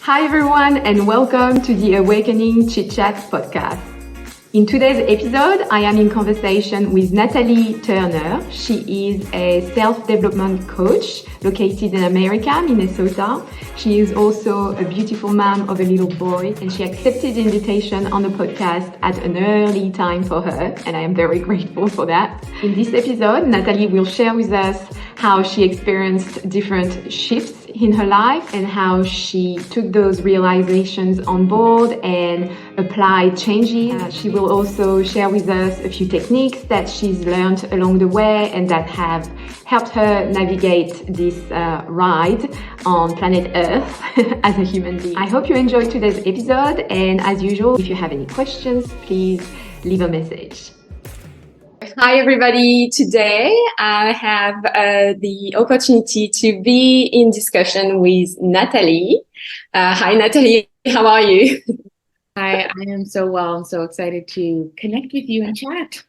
Hi everyone and welcome to the Awakening Chit-Chat podcast. In today's episode, I am in conversation with Natalie Turner. She is a self-development coach located in America, Minnesota. She is also a beautiful mom of a little boy, and she accepted the invitation on the podcast at an early time for her, and I am very grateful for that. In this episode, Natalie will share with us how she experienced different shifts in her life and how she took those realizations on board and applied changes. She will also share with us a few techniques that she's learned along the way and that have helped her navigate this ride on planet Earth as a human being. I hope you enjoyed today's episode, and as usual, if you have any questions, please leave a message. Hi everybody, today I have the opportunity to be in discussion with Natalie. Hi Natalie, how are you? Hi, I am so well. I'm so excited to connect with you and chat.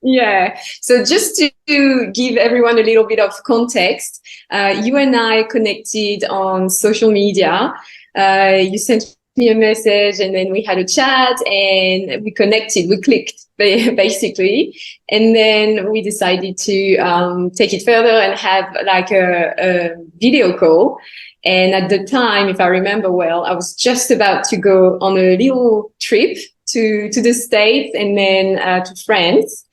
Yeah, so just to give everyone a little bit of context, you and I connected on social media. You sent me a message and then we had a chat and we connected, we clicked basically. And then we decided to take it further and have like a video call. And at the time, if I remember well, I was just about to go on a little trip to the States and then to France.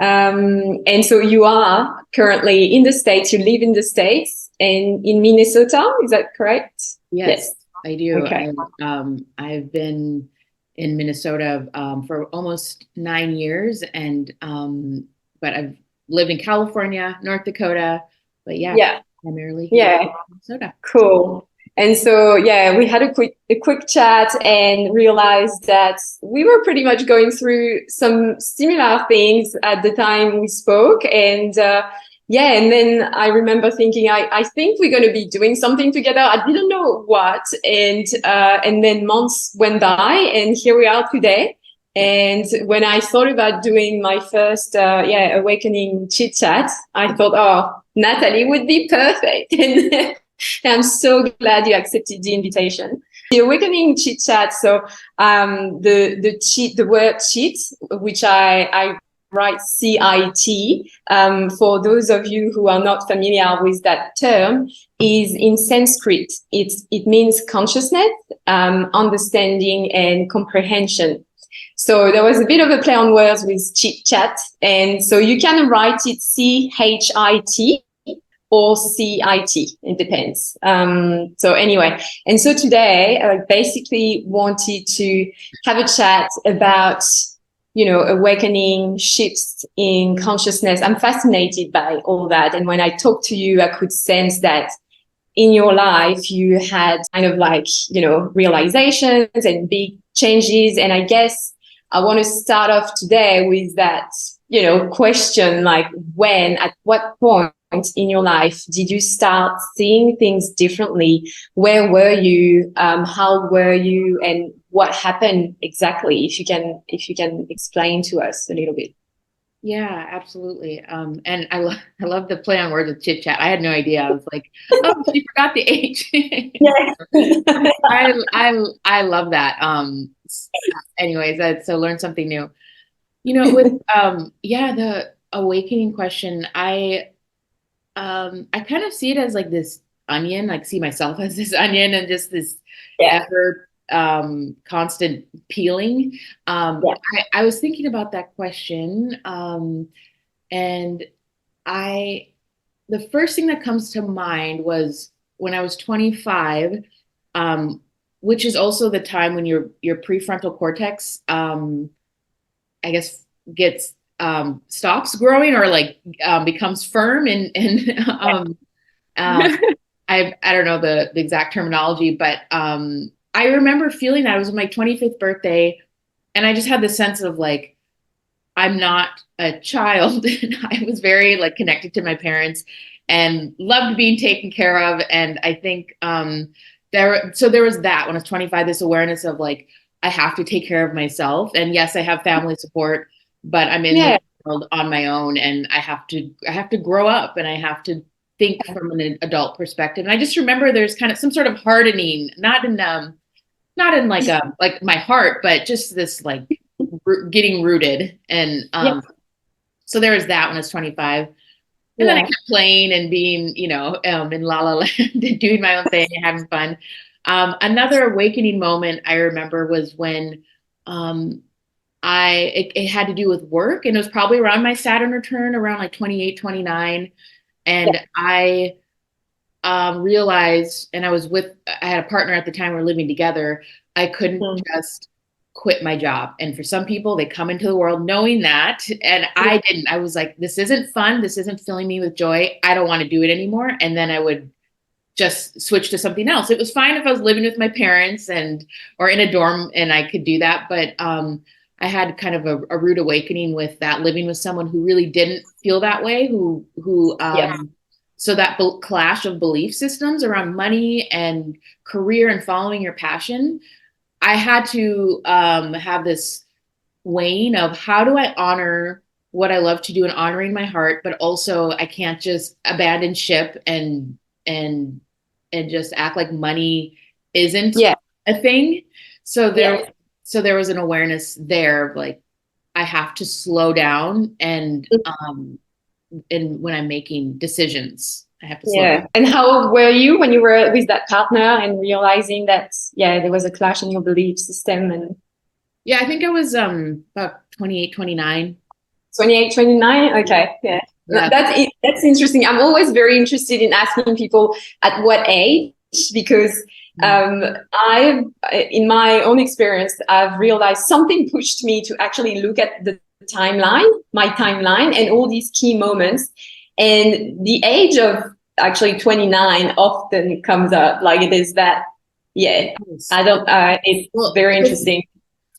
And so you are currently in the States, you live in the States and in Minnesota, is that correct? Yes. I do. Okay. I've been in Minnesota for almost 9 years, and but I've lived in California, North Dakota, but primarily here in Minnesota. Cool. And so we had a quick chat and realized that we were pretty much going through some similar things at the time we spoke, and and then I remember thinking, I think we're going to be doing something together. I didn't know what. And then months went by and here we are today. And when I thought about doing my first, Awakening Chit-Chat, I thought, oh, Natalie would be perfect. And I'm so glad you accepted the invitation. The Awakening Chit-Chat. So, the word cheat, which I write CIT, for those of you who are not familiar with that term, is in Sanskrit. It means consciousness, understanding and comprehension. So there was a bit of a play on words with chit-chat. And so you can write it CHIT or CIT, it depends. So anyway, and so today I basically wanted to have a chat about awakening, shifts in consciousness. I'm fascinated by all that. And when I talked to you, I could sense that in your life, you had kind of like, realizations and big changes. And I guess I want to start off today with that, question, like at what point in your life did you start seeing things differently? Where were you? How were you? And what happened exactly? If you can explain to us a little bit. Yeah, absolutely. And I love the play on words with chit-chat. I had no idea. I was like, oh, she forgot the H. Yes. I love that. Anyways, so learn something new. With the awakening question, I kind of see it as like this onion, like see myself as this onion and just this ever constant peeling. I was thinking about that question, and the first thing that comes to mind was when I was 25, which is also the time when your prefrontal cortex, I guess, gets stops growing or like becomes firm and I don't know the exact terminology, but I remember feeling that. It was my 25th birthday, and I just had the sense of like, I'm not a child. And I was very like connected to my parents and loved being taken care of. And I think there was that when I was 25, this awareness of like, I have to take care of myself. And yes, I have family support, but I'm in the world on my own, and I have to grow up, and I have to think from an adult perspective. And I just remember there's kind of some sort of hardening, not in like my heart, but just this like getting rooted. And so there was that when I was 25. And then I kept playing and being, in La La Land and doing my own thing and having fun. Another awakening moment I remember was when it had to do with work, and it was probably around my Saturn return, around like 28, 29. And I realized, and I had a partner at the time, we were living together. I couldn't just quit my job. And for some people, they come into the world knowing that. And I didn't. I was like, this isn't fun. This isn't filling me with joy. I don't want to do it anymore. And then I would just switch to something else. It was fine if I was living with my parents or in a dorm and I could do that. But I had kind of a rude awakening with that, living with someone who really didn't feel that way, so that clash of belief systems around money and career and following your passion, I had to have this weighing of how do I honor what I love to do and honoring my heart, but also I can't just abandon ship and just act like money isn't a thing. So there was an awareness there of like, I have to slow down and when I'm making decisions, I have to slow down. And how old were you when you were with that partner and realizing that, there was a clash in your belief system? And I think I was about 28, 29. 28, 29? Okay, yeah. That's interesting. I'm always very interested in asking people at what age, because in my own experience, I've realized something pushed me to actually look at my timeline and all these key moments. And the age of actually 29 often comes up. Like it is that, it's very interesting.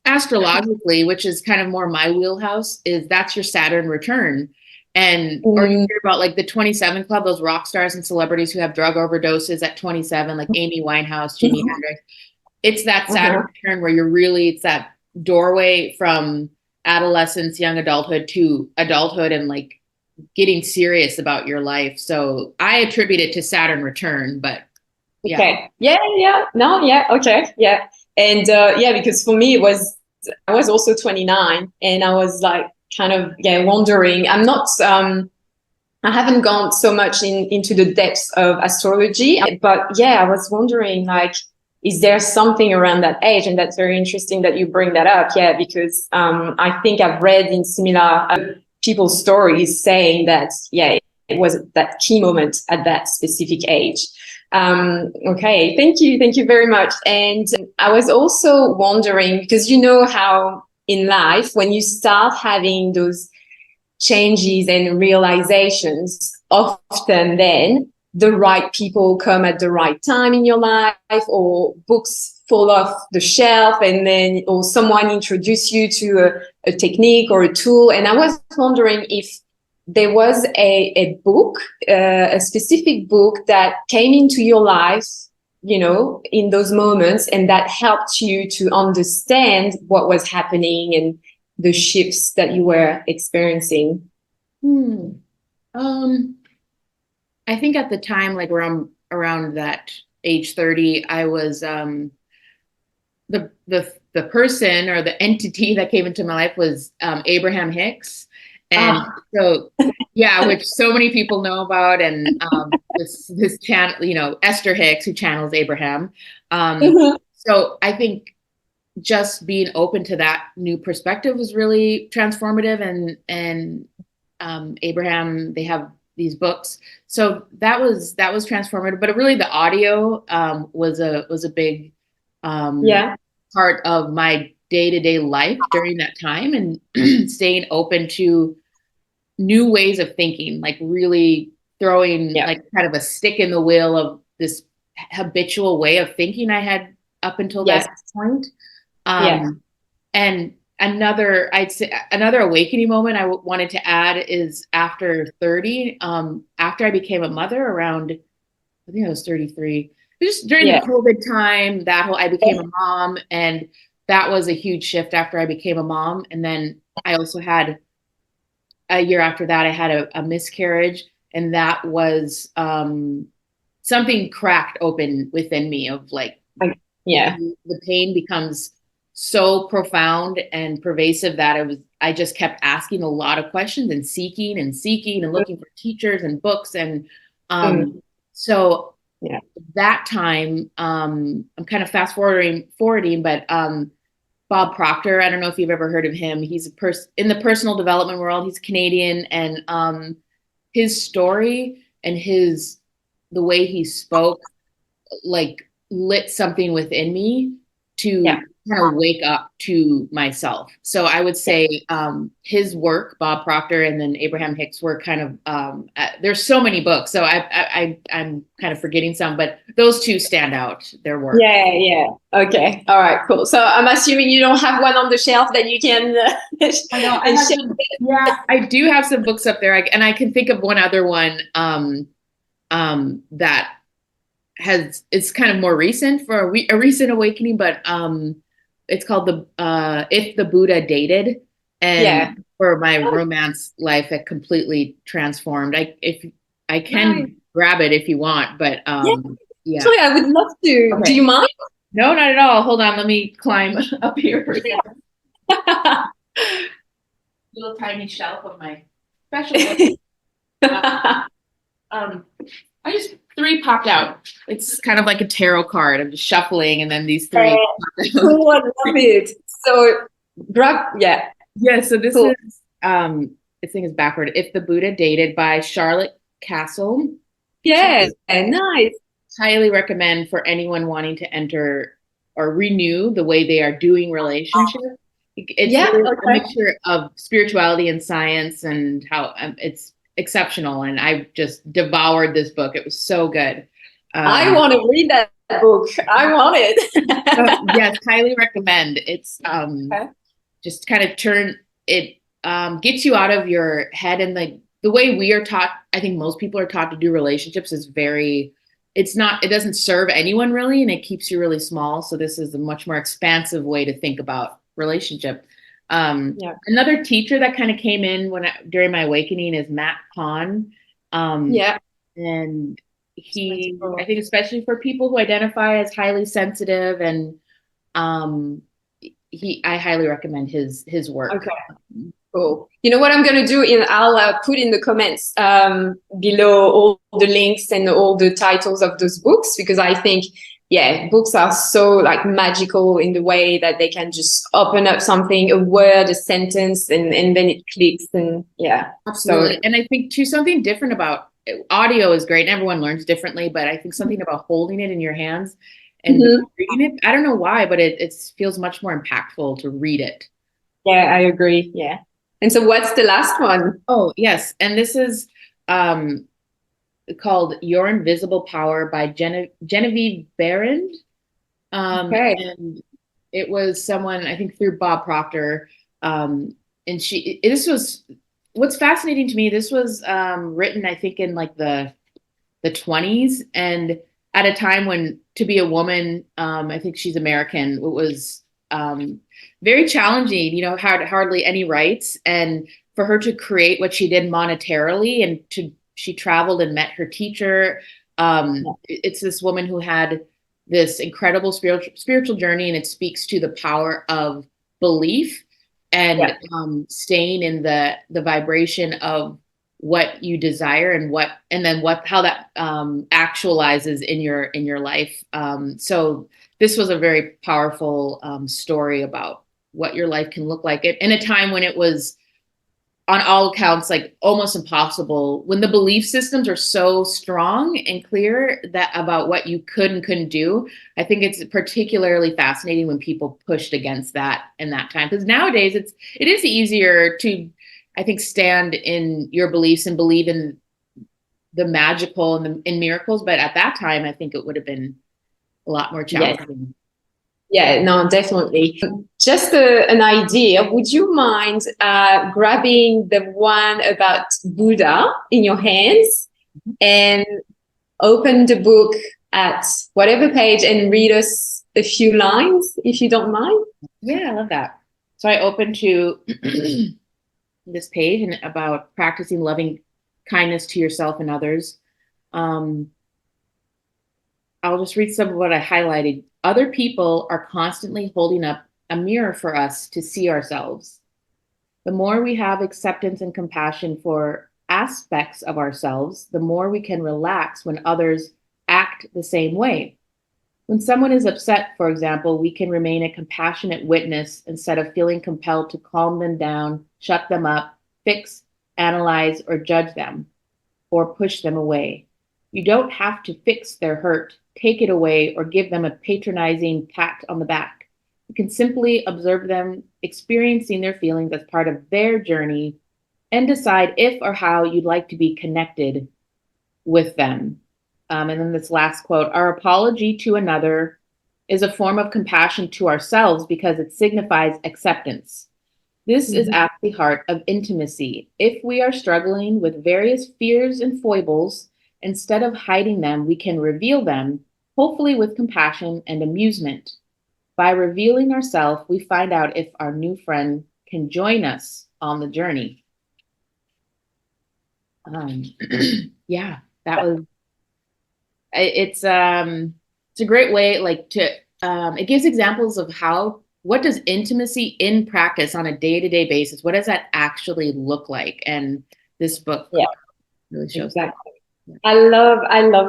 Astrologically, which is kind of more my wheelhouse, that's your Saturn return. And or you hear about like the 27 Club, those rock stars and celebrities who have drug overdoses at 27, like Amy Winehouse, Jimi Hendrix. It's that Saturn return where it's that doorway from adolescence, young adulthood to adulthood and like getting serious about your life. So I attribute it to Saturn return, but okay. And because for me I was also 29 and I was like kind of wondering. I'm not I haven't gone so much into the depths of astrology, but I was wondering, like, is there something around that age? And that's very interesting that you bring that up. Because I think I've read in similar people's stories saying that, it was that key moment at that specific age. Okay, thank you very much. And I was also wondering, because you know how in life, when you start having those changes and realizations, often then the right people come at the right time in your life, or books fall off the shelf, and then or someone introduce you to a technique or a tool. And I was wondering if there was a book, a specific book that came into your life, in those moments, and that helped you to understand what was happening and the shifts that you were experiencing. I think at the time, like around that age 30, I was the person or the entity that came into my life was Abraham Hicks. And so, which so many people know about, and this channel, Esther Hicks, who channels Abraham. So I think just being open to that new perspective was really transformative. And Abraham, they have these books, so that was transformative. But really, the audio was a big part of my day-to-day life during that time, and staying open to new ways of thinking, like really throwing like kind of a stick in the wheel of this habitual way of thinking I had up until that point. And I'd say another awakening moment I wanted to add is after 30, after I became a mother around, I think I was 33, just during the COVID time, I became a mom, and that was a huge shift after I became a mom. And then I also had a year after that, I had a miscarriage, And that was something cracked open within me of like, yeah, the pain becomes so profound and pervasive that I just kept asking a lot of questions and seeking and looking for teachers and books. And so yeah, that time, I'm kind of fast forwarding, but Bob Proctor, I don't know if you've ever heard of him. He's in the personal development world. He's Canadian, and his story and the way he spoke, like, lit something within me to kind of wake up to myself. So I would say his work, Bob Proctor, and then Abraham Hicks were kind of, there's so many books, so I'm kind of forgetting some, but those two stand out, their work. Yeah. Okay. All right, cool. So I'm assuming you don't have one on the shelf that you can I know, yeah, I do have some books up there, and I can think of one other one that it's kind of more recent for a recent awakening, but it's called If the Buddha Dated, and for my romance life, it completely transformed. If I can grab it if you want, but yeah. Actually, I would love to. Okay. Do you mind? No, not at all. Hold on, let me climb up here for a second. Little tiny shelf of my special I just 3 popped out. It's kind of like a tarot card. I'm just shuffling, and then these 3. Cool, I love it. So yeah. So this is this thing is backward. If the Buddha Dated by Charlotte Kasl. Yeah, nice. Highly recommend for anyone wanting to enter or renew the way they are doing relationships. It's a mixture of spirituality and science, and how it's exceptional, and I just devoured this book. It was so good. I want to read that book. I want it. Yes, highly recommend. It's just kind of gets you out of your head, and the way we are taught, I think most people are taught to do relationships is it doesn't serve anyone really, and it keeps you really small. So this is a much more expansive way to think about relationship. Another teacher that kind of came in during my awakening is Matt Kahn. And he, I think, especially for people who identify as highly sensitive, and I highly recommend his work. Okay, cool. You know what I'm going to do? I'll put in the comments below all the links and all the titles of those books, because I think, books are so like magical in the way that they can just open up something, a word, a sentence, and then it clicks. And absolutely. So, and I think too, something different about audio is great, and everyone learns differently, but I think something about holding it in your hands and reading it, I don't know why, but it feels much more impactful to read it. Yeah, I agree. Yeah. And so what's the last one? Oh, yes. And this is called Your Invisible Power by Genevieve Behrend. And it was someone, I think, through Bob Proctor. And what's fascinating to me, this was written, I think, in like the 20s, and at a time when to be a woman, I think she's American, it was very challenging, hardly any rights. And for her to create what she did monetarily, and she traveled and met her teacher. It's this woman who had this incredible spiritual journey, and it speaks to the power of belief and staying in the vibration of what you desire, and then how that actualizes in your life. So this was a very powerful story about what your life can look like in a time when it was, on all accounts, like almost impossible, when the belief systems are so strong and clear that about what you could and couldn't do. I think it's particularly fascinating when people pushed against that in that time, because nowadays it is easier to, I think, stand in your beliefs and believe in the magical and in miracles. But at that time, I think it would have been a lot more challenging. Yeah, no, definitely. Just an idea. Would you mind grabbing the one about Buddha in your hands and open the book at whatever page and read us a few lines, if you don't mind? Yeah, I love that. So I opened to this page and about practicing loving kindness to yourself and others. I'll just read some of what I highlighted. Other people are constantly holding up a mirror for us to see ourselves. The more we have acceptance and compassion for aspects of ourselves, the more we can relax when others act the same way. When someone is upset, for example, we can remain a compassionate witness instead of feeling compelled to calm them down, shut them up, fix, analyze, or judge them, or push them away. You don't have to fix their hurt, take it away, or give them a patronizing pat on the back. You can simply observe them experiencing their feelings as part of their journey and decide if or how you'd like to be connected with them. And then this last quote, our apology to another is a form of compassion to ourselves because it signifies acceptance. This is at the heart of intimacy. If we are struggling with various fears and foibles, instead of hiding them, we can reveal them, hopefully with compassion and amusement. By revealing ourselves, we find out if our new friend can join us on the journey. Yeah, that was, it's a great way, like to, it gives examples of what does intimacy in practice on a day-to-day basis, what does that actually look like? And this book really shows that. I love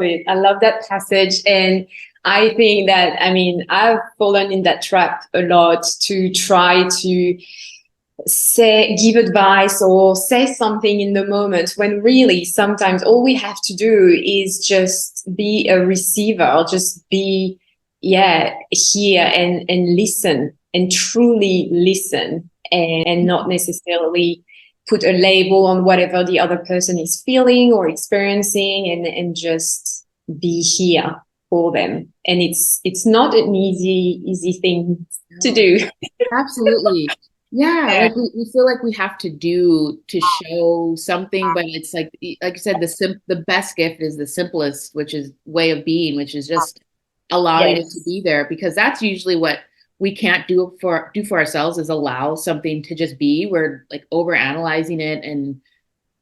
it. I love that passage. And I think that, I mean, I've fallen in that trap a lot to try to give advice or say something in the moment when really sometimes all we have to do is just be a receiver, just be, here and listen and truly listen and not necessarily put a label on whatever the other person is feeling or experiencing and just be here for them. And it's not an easy thing to do. Absolutely. Yeah, like we feel like we have to show something, but it's like you said, the best gift is the simplest, which is way of being, which is just allowing it to be there, because that's usually what we can't do for ourselves, is allow something to just be. We're like over analyzing it, and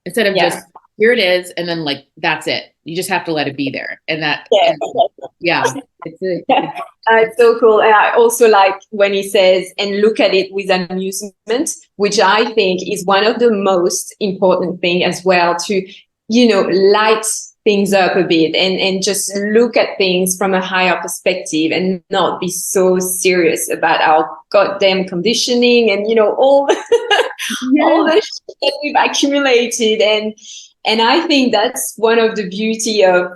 instead of just here it is, and then like that's it. You just have to let it be there, and that it's so cool. And I also like when he says, and look at it with amusement, which I think is one of the most important thing as well, to, light things up a bit and just look at things from a higher perspective and not be so serious about our goddamn conditioning and, all the shit that we've accumulated. And I think that's one of the beauty of,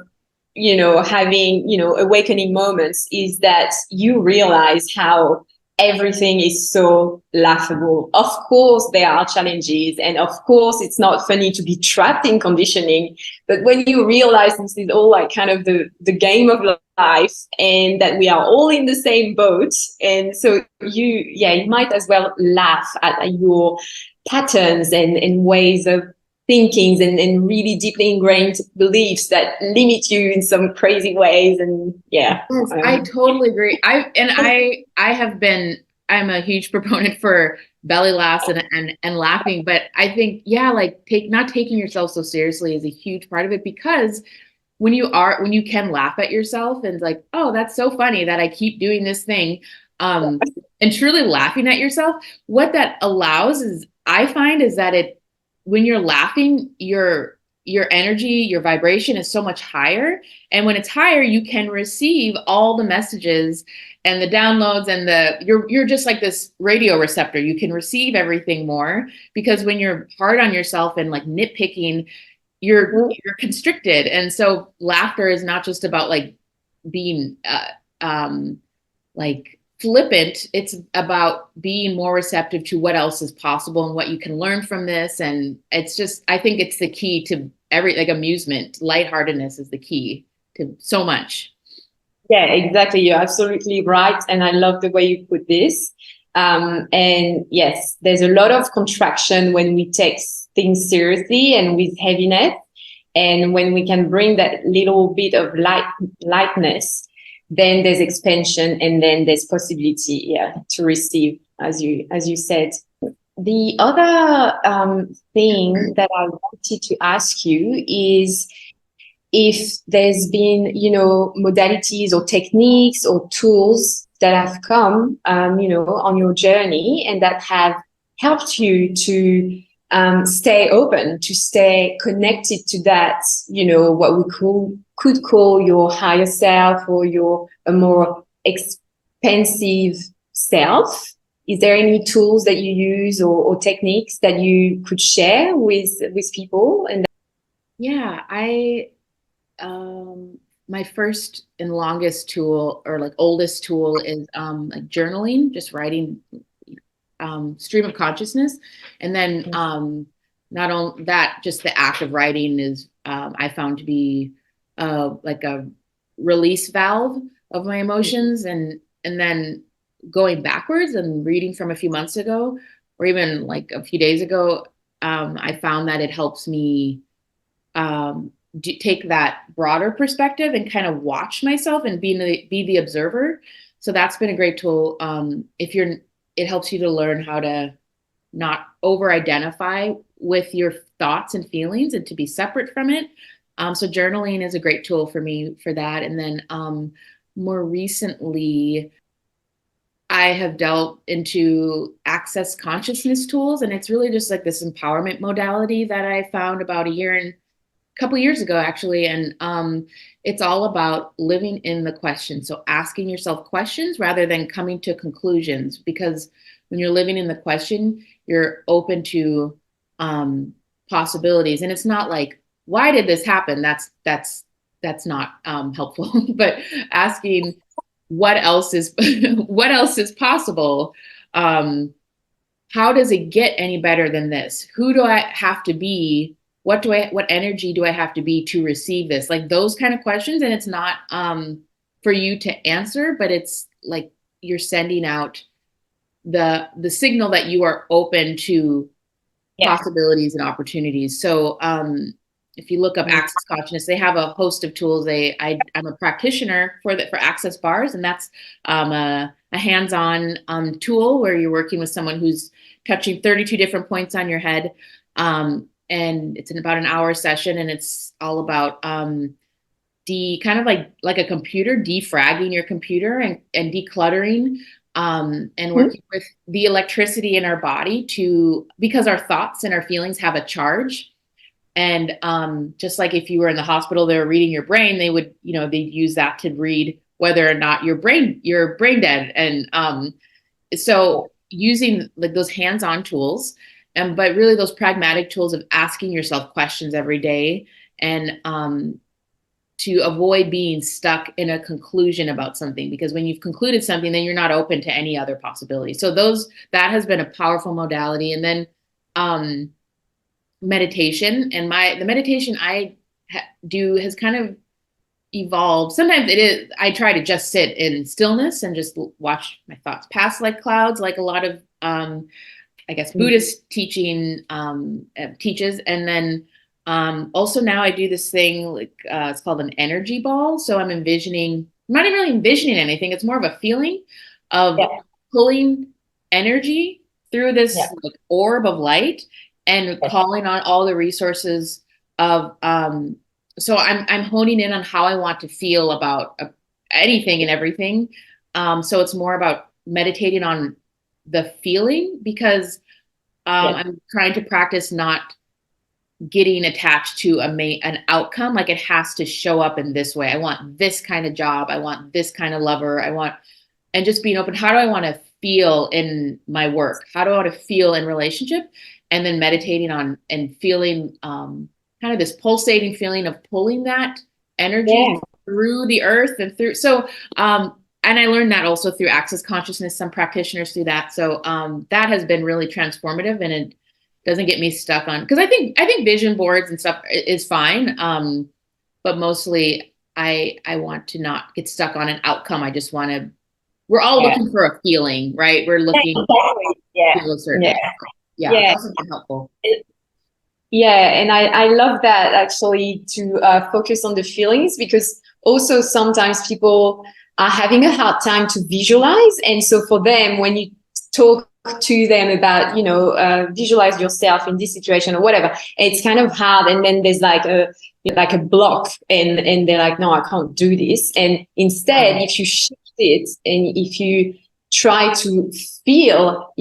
having, awakening moments, is that you realize how everything is so laughable. Of course, there are challenges, and of course, it's not funny to be trapped in conditioning. But when you realize this is all like kind of the game of life, and that we are all in the same boat, and so you might as well laugh at your patterns and ways of thinkings and really deeply ingrained beliefs that limit you in some crazy ways. And I totally agree. I'm a huge proponent for belly laughs and laughing, but I think not taking yourself so seriously is a huge part of it, because when you can laugh at yourself and like, oh, that's so funny that I keep doing this thing, and truly laughing at yourself, what that allows is, I find, is that when you're laughing, your energy, your vibration is so much higher. And when it's higher, you can receive all the messages and the downloads, and you're just like this radio receptor. You can receive everything more, because when you're hard on yourself and like nitpicking, you're constricted. And so laughter is not just about like being like flippant. It's about being more receptive to what else is possible and what you can learn from this. And it's just, I think it's the key to amusement. Lightheartedness is the key to so much. Yeah, exactly. You're absolutely right. And I love the way you put this. And yes, there's a lot of contraction when we take things seriously and with heaviness. And when we can bring that little bit of lightness, then there's expansion, and then there's possibility, to receive, as you said. The other thing that I wanted to ask you is if there's been, modalities or techniques or tools that have come, on your journey and that have helped you to stay open, to stay connected to that, what we could call your higher self or a more expansive self. Is there any tools that you use or techniques that you could share with people? And yeah, my first and longest tool, or like oldest tool, is like journaling, just writing, stream of consciousness. And then not only that, just the act of writing is I found to be like a release valve of my emotions. And then going backwards and reading from a few months ago, or even like a few days ago, I found that it helps me take that broader perspective and kind of watch myself and be the observer. So that's been a great tool. It helps you to learn how to not over-identify with your thoughts and feelings and to be separate from it. So journaling is a great tool for me for that. And then more recently, I have delved into access consciousness tools, and it's really just like this empowerment modality that I found about a couple of years ago, actually. And it's all about living in the question. So asking yourself questions rather than coming to conclusions, because when you're living in the question, you're open to possibilities. And it's not like, why did this happen? That's not helpful, but asking what else is possible? How does it get any better than this? Who do I have to be? What energy do I have to be to receive this? Like those kind of questions. And it's not for you to answer, but it's like you're sending out the signal that you are open to possibilities and opportunities. So if you look up Access Consciousness, they have a host of tools. I'm a practitioner for access bars, and that's a hands-on tool where you're working with someone who's touching 32 different points on your head. And it's in about an hour session, and it's all about kind of like a computer, defragging your computer and decluttering, and working with the electricity in our body because our thoughts and our feelings have a charge. And just like if you were in the hospital, they were reading your brain, they would, they'd use that to read whether or not you're brain dead. And so using like those hands-on tools, but really those pragmatic tools of asking yourself questions every day, and to avoid being stuck in a conclusion about something, because when you've concluded something, then you're not open to any other possibility. So that has been a powerful modality. And then meditation, and the meditation I do has kind of evolved. Sometimes I try to just sit in stillness and just watch my thoughts pass like clouds, like a lot of I guess Buddhist teaching teaches. And then also now I do this thing like it's called an energy ball. So I'm not even really envisioning anything. It's more of a feeling of pulling energy through this like orb of light and calling on all the resources of so I'm honing in on how I want to feel about anything and everything. So it's more about meditating on the feeling, because I'm trying to practice not getting attached to an outcome. Like it has to show up in this way. I want this kind of job. I want this kind of lover. And just being open. How do I want to feel in my work? How do I want to feel in relationship? And then meditating on and feeling kind of this pulsating feeling of pulling that energy through the earth and through. So, and I learned that also through Access Consciousness, some practitioners do that. So that has been really transformative, and it doesn't get me stuck on, because I think vision boards and stuff is fine. But mostly I want to not get stuck on an outcome. I just want to, we're all looking for a feeling, right? We're looking feel a certain that's helpful. And I love that, actually, to focus on the feelings, because also sometimes people are having a hard time to visualize. And so for them, when you talk to them about, visualize yourself in this situation or whatever. It's kind of hard. And then there's like a block and they're like, no, I can't do this. And instead, if you shift it and if you try to feel,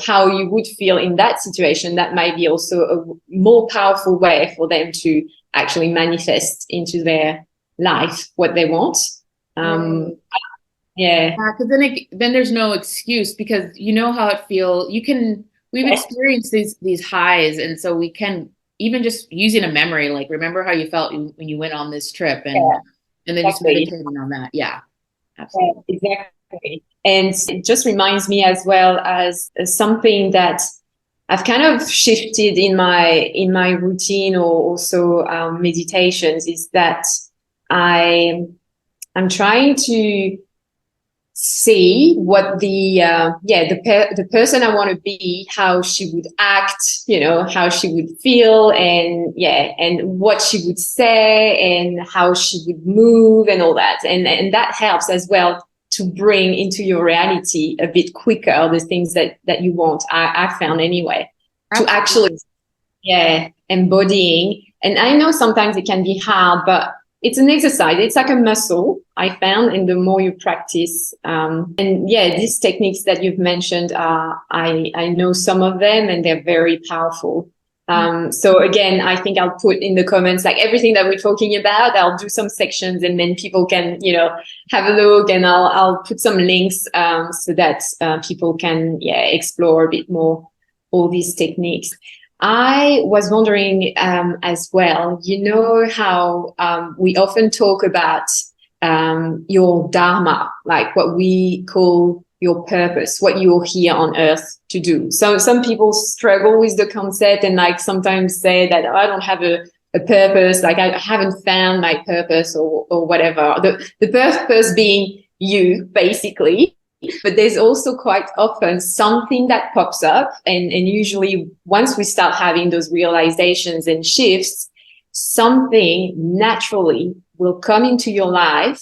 how you would feel in that situation, that might be also a more powerful way for them to actually manifest into their life what they want. Yeah, because then there's no excuse, because you know how it feels. We've experienced these highs, and so we can, even just using a memory, like remember how you felt when you went on this trip, and then just meditating on that. Yeah, absolutely. Yeah, exactly. And it just reminds me as well as something that I've kind of shifted in my routine or also meditations, is that I'm trying to see what the person I want to be, how she would act, how she would feel, and what she would say and how she would move and all that. And that helps as well to bring into your reality a bit quicker the things that you want. I found anyway, to actually, embodying. And I know sometimes it can be hard, but it's an exercise. It's like a muscle, I found, and the more you practice, these techniques that you've mentioned, I know some of them, and they're very powerful. So again, I think I'll put in the comments, like everything that we're talking about, I'll do some sections and then people can, have a look, and I'll put some links, so that people can, explore a bit more all these techniques. I was wondering as well, how we often talk about your dharma, like what we call your purpose, what you're here on earth to do. So some people struggle with the concept and like sometimes say that, I don't have a purpose, like I haven't found my purpose or whatever. The purpose being you, basically. But there's also quite often something that pops up, and usually once we start having those realizations and shifts, something naturally will come into your life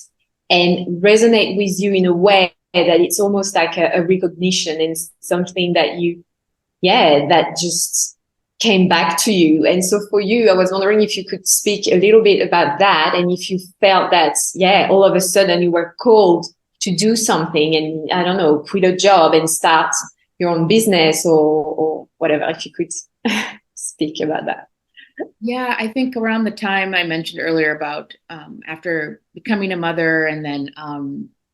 and resonate with you in a way that it's almost like a recognition and something that that just came back to you. And so for you, I was wondering if you could speak a little bit about that, and if you felt that, all of a sudden you were called to do something and, I don't know, quit a job and start your own business or whatever, if you could speak about that. Yeah, I think around the time I mentioned earlier about after becoming a mother, and then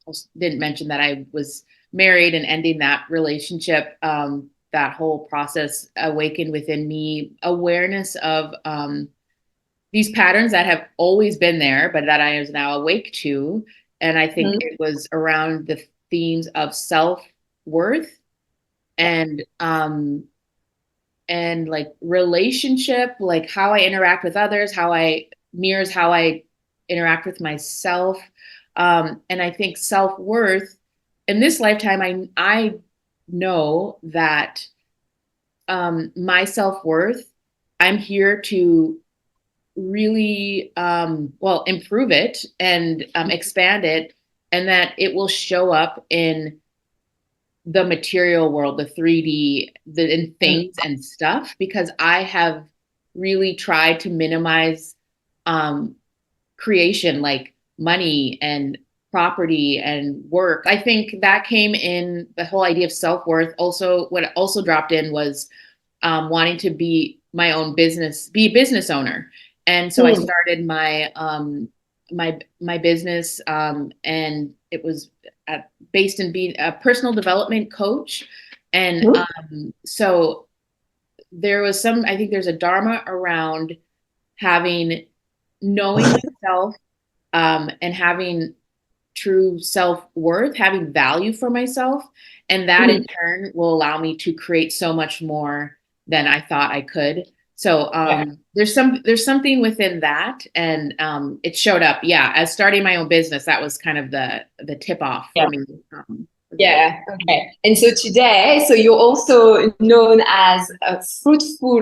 also didn't mention that I was married and ending that relationship, that whole process awakened within me awareness of these patterns that have always been there, but that I was now awake to. And I think it was around the themes of self-worth and like relationship, like how I interact with others, mirrors how I interact with myself. And I think self-worth in this lifetime, I know that my self-worth, I'm here to really improve it and expand it, and that it will show up in the material world, the 3D, in things and stuff, because I have really tried to minimize creation, like money and property and work. I think that came in the whole idea of self-worth. Also, what also dropped in was wanting to be my own business, be a business owner. And so I started my my business, and it was based in being a personal development coach. And so there was I think there's a dharma around knowing myself, and having true self-worth, having value for myself. And that in turn will allow me to create so much more than I thought I could. So there's something within that, and it showed up, as starting my own business. That was kind of the tip off for me. Okay. And so today, you're also known as a fruitful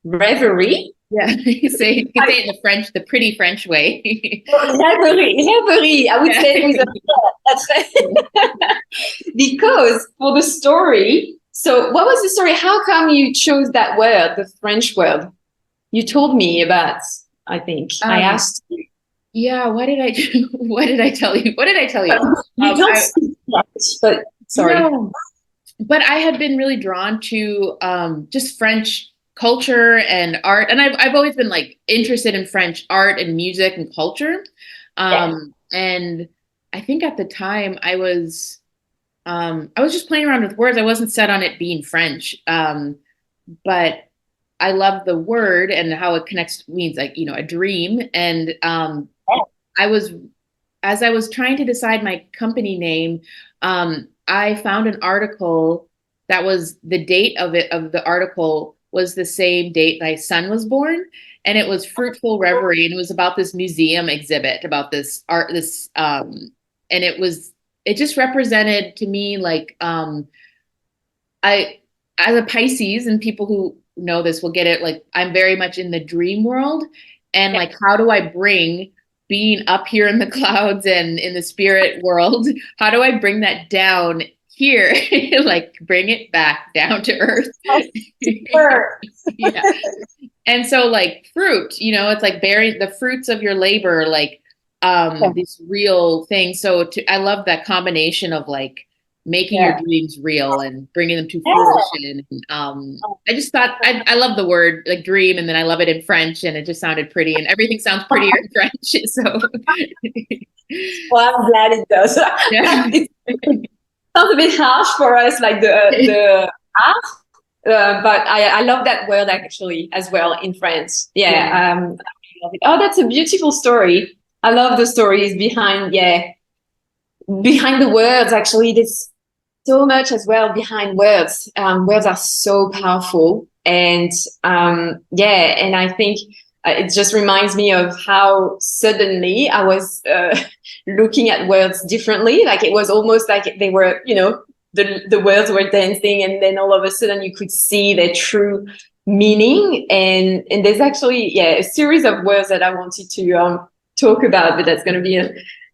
reverie. Yeah, you can say it in the French, the pretty French way. Reverie. I would say with a that's because for the story, So what was the story? How come you chose that word, the French word? You told me about, I think. I asked you. Yeah, what did I do? What did I tell you? What did I tell you? You don't speak French, but sorry. No, but I had been really drawn to just French culture and art, and I've always been like interested in French art and music and culture. And I think at the time I was just playing around with words. I wasn't set on it being French, but I love the word and how it connects means like, you know, a dream. And I was, as I was trying to decide my company name, I found an article that was the date of the article was the same date my son was born. And it was Fruitful Reverie. And it was about this museum exhibit about this art, and it just represented to me like, as a Pisces, and people who know this will get it, like I'm very much in the dream world. And like, how do I bring being up here in the clouds and in the spirit world, how do I bring that down here? Like bring it back down to earth. Yeah. And so like fruit, you know, it's like bearing the fruits of your labor, like these real things. So I love that combination of like making your dreams real and bringing them to fruition. I just thought I love the word like dream, and then I love it in French, and it just sounded pretty, and everything sounds prettier in French. So, well, I'm glad it does. Yeah. It sounds a bit harsh for us, like the art, but I love that word actually as well in French. Yeah. I love it. Oh, that's a beautiful story. I love the stories behind the words. Actually, there's so much as well behind words. Words are so powerful, and and I think it just reminds me of how suddenly I was looking at words differently. Like it was almost like they were, you know, the words were dancing, and then all of a sudden you could see their true meaning. And there's actually a series of words that I wanted to talk about, but that's going to be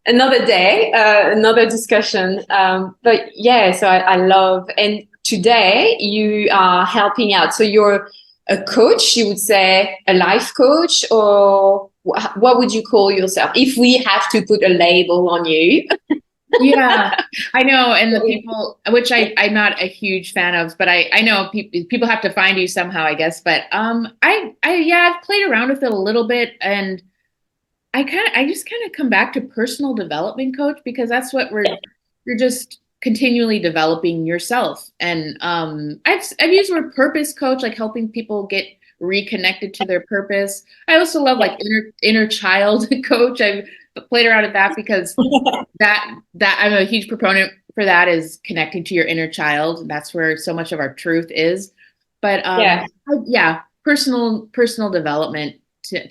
another day, another discussion. But yeah, so I love, and today you are helping out. So you're a coach, you would say a life coach, or what would you call yourself if we have to put a label on you? Yeah, I know. And the people, which I'm not a huge fan of, but I know people have to find you somehow, I guess. But I've played around with it a little bit, and I just kind of come back to personal development coach, because that's what you're just continually developing yourself. And I've used the word purpose coach, like helping people get reconnected to their purpose. I also love like inner child coach. I've played around with that, because that I'm a huge proponent for, that is connecting to your inner child. That's where so much of our truth is. But personal development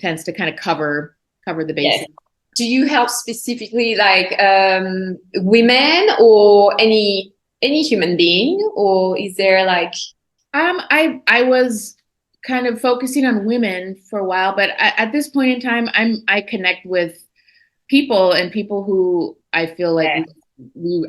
tends to kind of cover the basics. Do you help specifically like women or any human being, or is there like I was kind of focusing on women for a while, but at this point in time I connect with people, and people who I feel like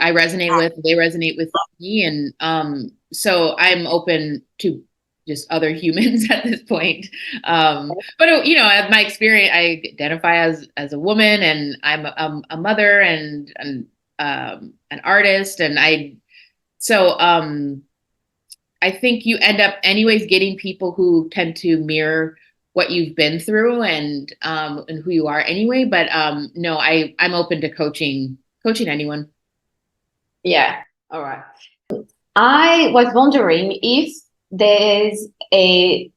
I resonate with, they resonate with me, and so I'm open to just other humans at this point. But you know, my experience, I identify as a woman, and I'm a mother, and an artist, and I think you end up anyways getting people who tend to mirror what you've been through, and who you are anyway. But no, I'm open to coaching anyone. Yeah. All right. I was wondering if there's a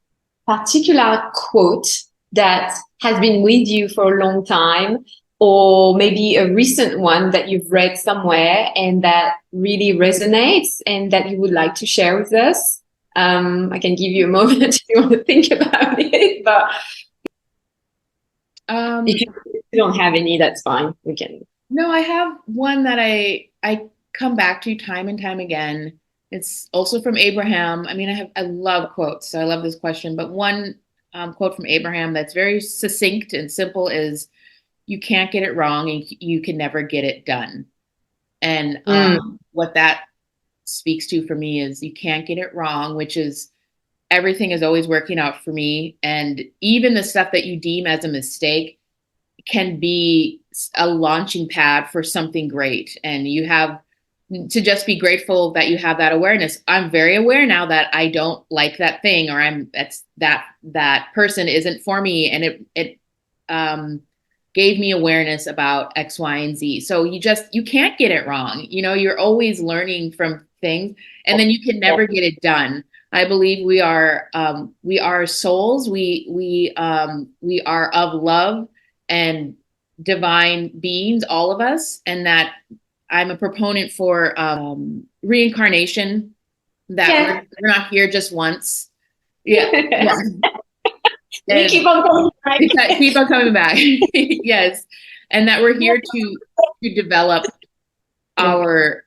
particular quote that has been with you for a long time, or maybe a recent one that you've read somewhere and that really resonates and that you would like to share with us. I can give you a moment if you want to think about it, but if you don't have any, that's fine. We can. No, I have one that I come back to time and time again. It's also from Abraham. I mean, I love quotes, so I love this question. But one quote from Abraham that's very succinct and simple is, "You can't get it wrong, and you can never get it done." And what that speaks to for me is you can't get it wrong, which is everything is always working out for me. And even the stuff that you deem as a mistake can be a launching pad for something great. And you have to just be grateful that you have that awareness. I'm very aware now that I don't like that thing, or that person isn't for me. And it gave me awareness about X, Y, and Z. So you can't get it wrong. You're always learning from things, and then you can never get it done. I believe we are souls. We are of love and divine beings, all of us, and that I'm a proponent for reincarnation. That we're not here just once. Yeah. We keep on coming back. Keep on coming back. Yes, and that we're here to develop our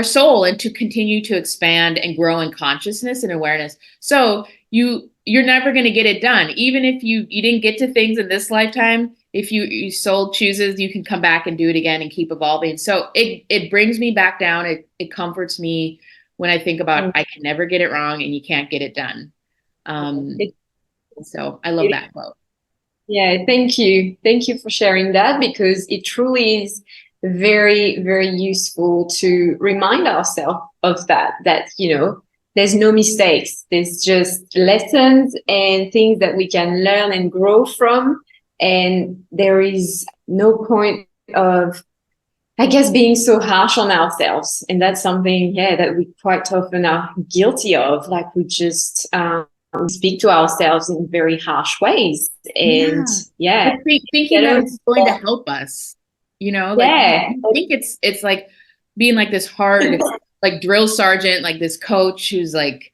soul and to continue to expand and grow in consciousness and awareness. So you're never going to get it done, even if you didn't get to things in this lifetime. If your soul chooses, you can come back and do it again and keep evolving. So it brings me back down. It comforts me when I think about I can never get it wrong and you can't get it done. So I love that quote. Yeah, thank you. Thank you for sharing that, because it truly is very, very useful to remind ourselves of that, there's no mistakes. There's just lessons and things that we can learn and grow from. And there is no point of, I guess, being so harsh on ourselves. And that's something, that we quite often are guilty of. Like we just we speak to ourselves in very harsh ways. And thinking that it's going to help us, I think it's like being like this hard, like drill sergeant, like this coach who's like,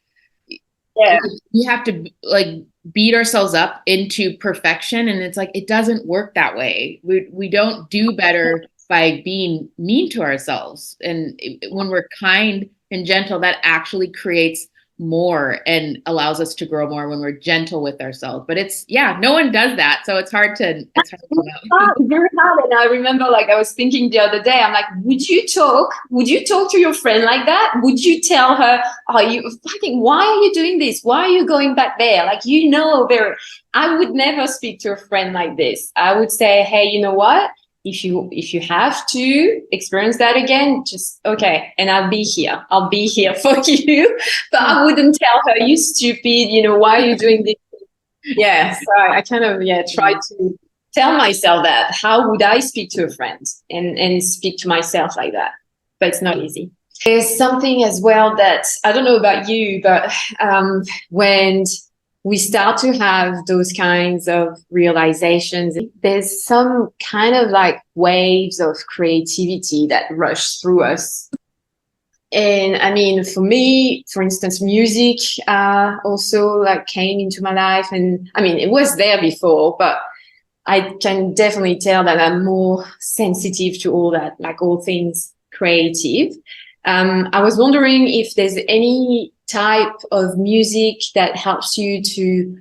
you have to like beat ourselves up into perfection. And it's like, it doesn't work that way. We don't do better by being mean to ourselves. And when we're kind and gentle, that actually creates more and allows us to grow more when we're gentle with ourselves. But no one does that. So it's hard to know. Very hard. And I remember, like, I was thinking the other day, I'm like, would you talk to your friend like that? Would you tell her, why are you doing this? Why are you going back there? Like, I would never speak to a friend like this. I would say, hey, you know what? If you have to experience that again, just okay, and I'll be here for you. But I wouldn't tell her, you stupid, why are you doing this? So I kind of try to tell myself that. How would I speak to a friend and speak to myself like that? But it's not easy. There's something as well that I don't know about you, but when we start to have those kinds of realizations, there's some kind of like waves of creativity that rush through us. And I mean, for me, for instance, music also like came into my life. And I mean, it was there before, but I can definitely tell that I'm more sensitive to all that, like all things creative. I was wondering if there's any type of music that helps you to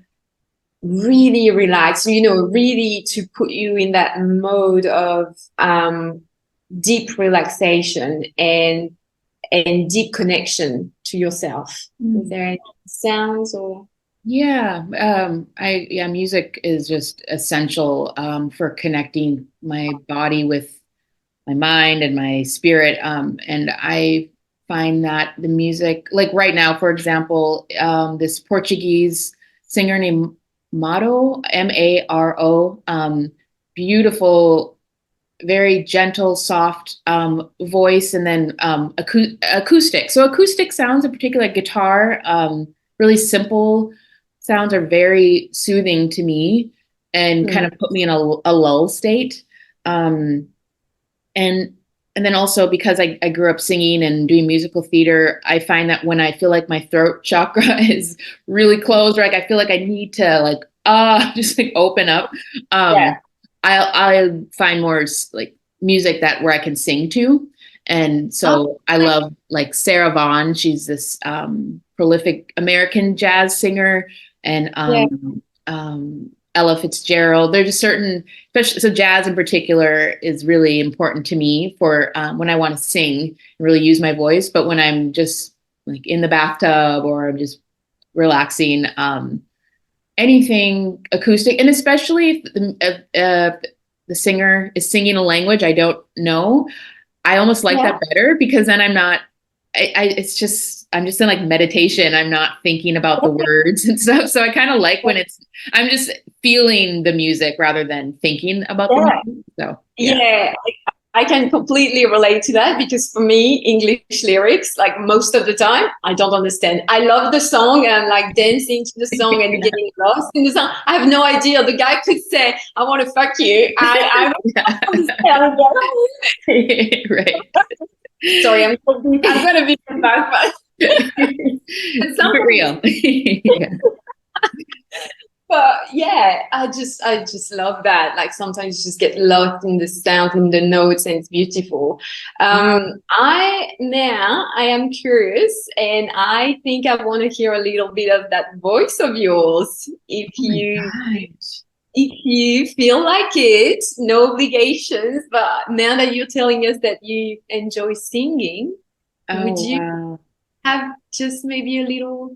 really relax, really to put you in that mode of deep relaxation and deep connection to yourself. Is there any sounds or? Music is just essential for connecting my body with my mind and my spirit. And I find that the music, like right now, for example, this Portuguese singer named 𝗏, M-A-R-O, beautiful, very gentle, soft voice, and then acoustic. So acoustic sounds, in particular guitar, really simple sounds are very soothing to me and kind of put me in a lull state. And then also because I grew up singing and doing musical theater, I find that when I feel like my throat chakra is really closed, or like I feel like I need to just open up, I find more like music where I can sing to. And so I love like Sarah Vaughan. She's this prolific American jazz singer, and Ella Fitzgerald. There's just certain, especially so jazz in particular is really important to me for when I want to sing and really use my voice. But when I'm just like in the bathtub or I'm just relaxing, anything acoustic, and especially if the singer is singing a language I don't know, I almost like that better because then I'm not. It's just I'm just in like meditation. I'm not thinking about the words and stuff. So I kind of like when I'm just feeling the music rather than thinking about the music. So yeah. I can completely relate to that because for me, English lyrics, like most of the time, I don't understand. I love the song and I'm like dancing to the song and getting lost in the song. I have no idea. The guy could say, "I want to fuck you." I don't understand. Right. Sorry, I'm gonna be bad, but For real. Yeah. But yeah, I just love that. Like sometimes you just get lost in the sound and the notes, and it's beautiful. I am curious, and I think I want to hear a little bit of that voice of yours. If you feel like it, no obligations. But now that you're telling us that you enjoy singing, would you have just maybe a little?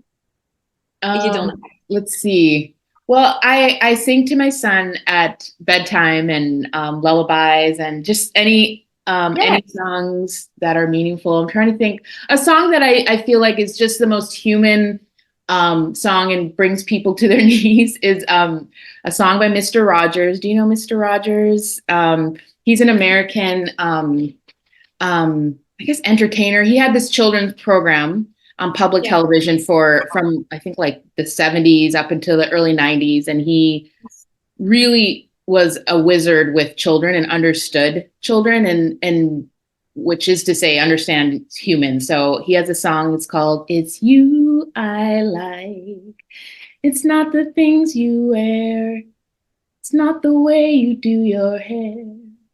You don't know. Let's see. Well, I sing to my son at bedtime and lullabies and just any songs that are meaningful. I'm trying to think a song that I feel like is just the most human song and brings people to their knees is a song by Mr. Rogers. Do you know Mr. Rogers? He's an American, I guess, entertainer. He had this children's program on public television from I think like the 70s up until the early 90s. And he really was a wizard with children and understood children and which is to say understand humans. So he has a song that's called "It's You I Like. It's not the things you wear. It's not the way you do your hair,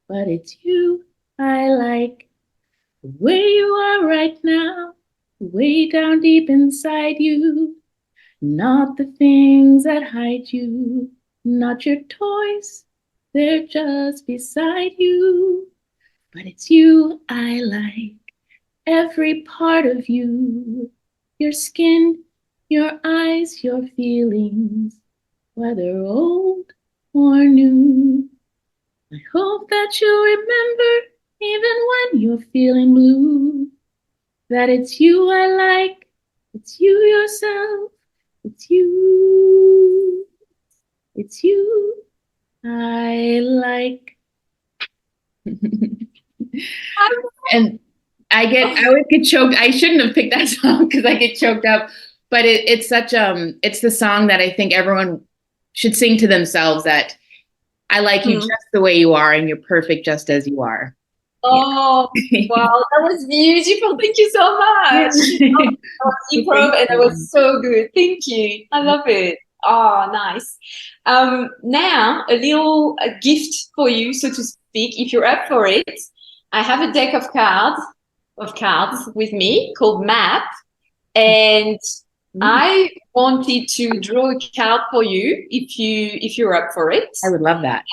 but it's you I like. The way you are right now. Way down deep inside you, not the things that hide you, not your toys, they're just beside you. But it's you I like, every part of you, your skin, your eyes, your feelings, whether old or new. I hope that you'll remember, even when you're feeling blue, that it's you I like, it's you yourself, it's you I like." And I always get choked. I shouldn't have picked that song because I get choked up, but it's such it's the song that I think everyone should sing to themselves, that I like you just the way you are and you're perfect just as you are. Oh, wow, that was beautiful. Thank you so much. Improv, and that was so good. Thank you. I love it. Oh, nice. Now, a gift for you, so to speak, if you're up for it. I have a deck of cards with me called Map, and I wanted to draw a card for you if you're up for it. I would love that.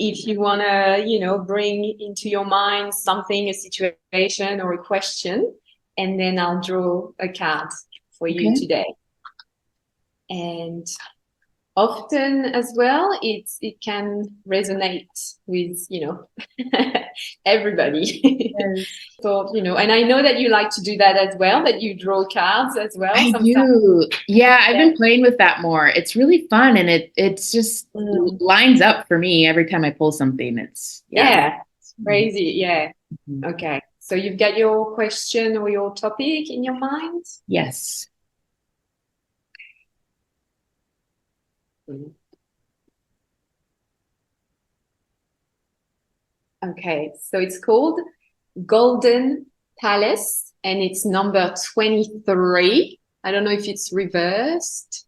If you want to, bring into your mind something, a situation or a question, and then I'll draw a card for you today. And often as well, it can resonate with, everybody. Yes. So, and I know that you like to do that as well, that you draw cards as well. I do. Yeah, I've been playing with that more. It's really fun, and it's just lines up for me every time I pull something. It's crazy. Yeah. Okay. So you've got your question or your topic in your mind? Yes. Okay, so it's called Golden Palace, and it's number 23. I don't know if it's reversed.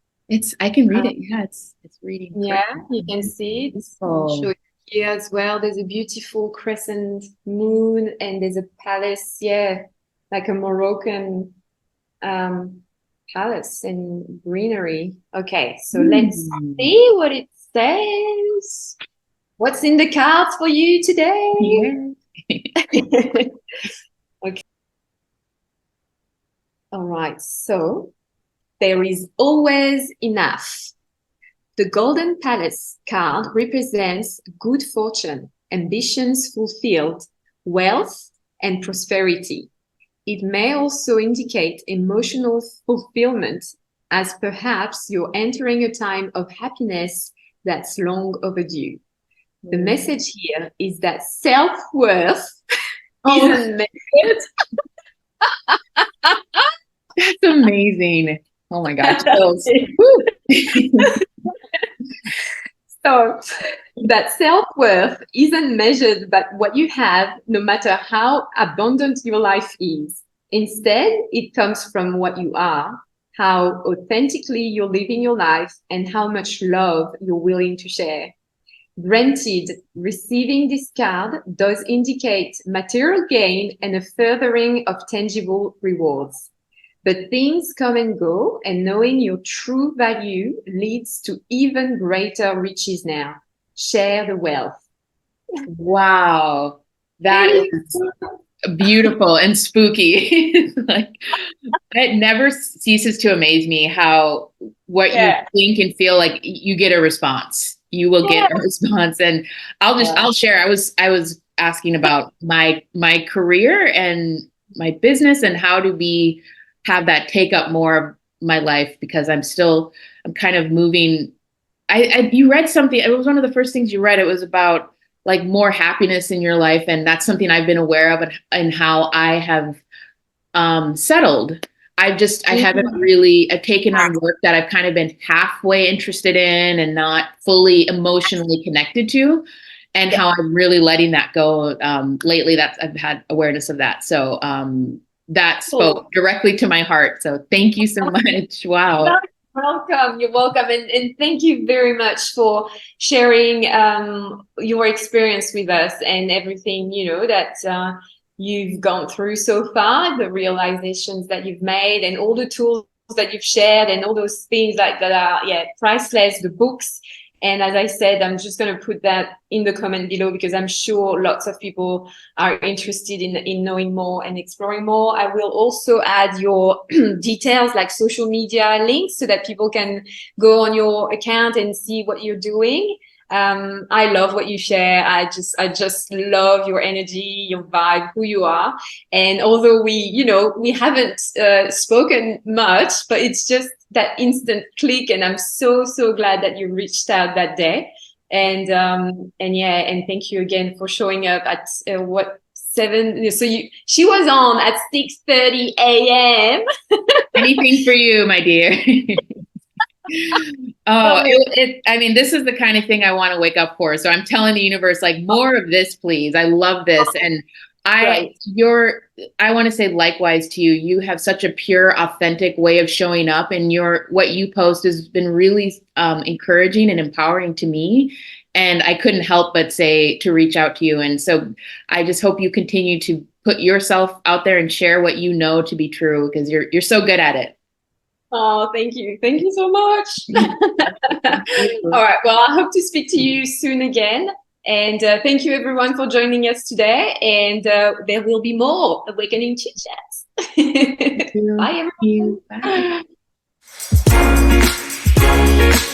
I can read it. Yeah, it's reading. Yeah, you can see it. I'll show it here as well. There's a beautiful crescent moon, and there's a palace. Yeah, like a Moroccan palace and greenery. Okay, so let's see what it says. What's in the cards for you today? Yeah. Okay. All right, so there is always enough. The Golden Palace card represents good fortune, ambitions fulfilled, wealth, and prosperity. It may also indicate emotional fulfillment, as perhaps you're entering a time of happiness that's long overdue. The message here is that self-worth isn't measured. That's amazing. Oh my gosh. So that self-worth isn't measured by what you have, no matter how abundant your life is. Instead, it comes from what you are, how authentically you're living your life, and how much love you're willing to share. Granted, receiving this card does indicate material gain and a furthering of tangible rewards. But things come and go, and knowing your true value leads to even greater riches now. Share the wealth. Wow. That is beautiful and spooky. Like, it never ceases to amaze me how what you think and feel, like you get a response. You will get a response. And I'll share. I was asking about my career and my business and how to have that take up more of my life, because I'm kind of moving. You read something, it was one of the first things you read. It was about like more happiness in your life. And that's something I've been aware of, and how I have settled. I've taken on work that I've kind of been halfway interested in and not fully emotionally connected to, and how I'm really letting that go lately. I've had awareness of that. So that spoke directly to my heart. So thank you so much. Wow. Welcome. You're welcome. And thank you very much for sharing your experience with us and everything, that you've gone through so far, the realizations that you've made, and all the tools that you've shared, and all those things that are priceless, the books. And as I said, I'm just going to put that in the comment below, because I'm sure lots of people are interested in knowing more and exploring more. I will also add your details, like social media links, so that people can go on your account and see what you're doing. I love what you share. I just love your energy, your vibe, who you are. And although we haven't spoken much, but it's just that instant click, and I'm so glad that you reached out that day. And thank you again for showing up at 7. So she was on at 6:30 a.m. Anything for you, my dear. I mean, this is the kind of thing I want to wake up for. So I'm telling the universe, like, more of this, please. I love this. And I want to say likewise to you. You have such a pure, authentic way of showing up, and what you post has been really encouraging and empowering to me. And I couldn't help but say to reach out to you. And so I just hope you continue to put yourself out there and share what you know to be true, because you're so good at it. Oh, thank you. Thank you so much. All right. Well, I hope to speak to you soon again. And thank you, everyone, for joining us today. And there will be more Awakening Chit-Chats. Bye, everyone. Bye.